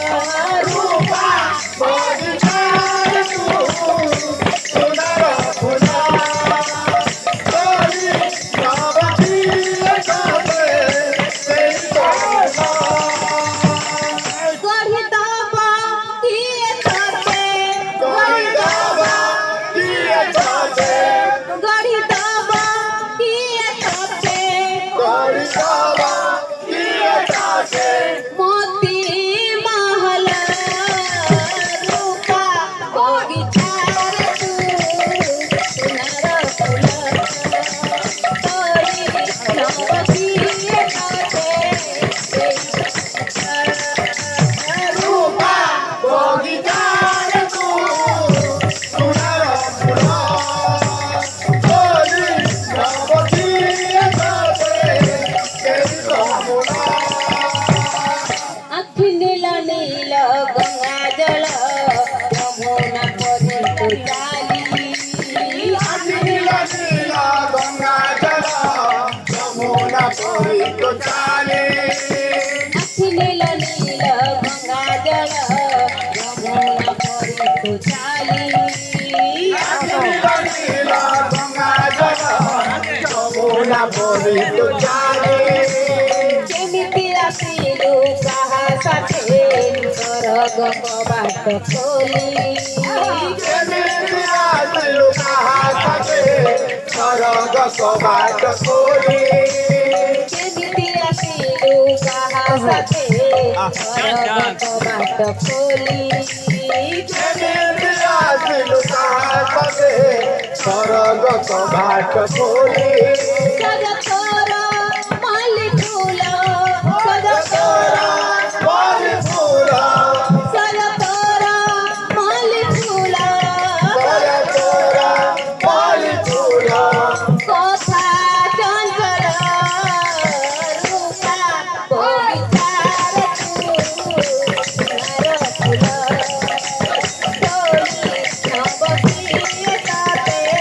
रूपा बगीचार तू सुंदर फुला तोरी नवती काटे तेरी तोला गढ़ितावा किए काटे गरीदावा किए काटे गढ़ितावा किए काटे गरीदावा किए काटे मोती महल रूपा बगीचार तू सुंदर फूल तोरी नवती काटे रूपा बगीचार तू सुंदर फुला तोरी नवती काटे तेरी तोला अखि नील नील गंगा जल यमुना परी तू चाली नीला नीला गंगा जल यमुना परी तो चाले अखि नील नील गंगा जल यमुना परी तू चाली नीला नीला गंगा जल यमुना परी तो चाले केमिति आसिलु काहा साथे सरग कबाट खोली केमिति आसिलु काहा साथे सरग कबाट खोली केमिति आसिलु काहा साथे सरग कबाट खोली केमिति आसिलु काहा साथे सरग कबाट खोली जगत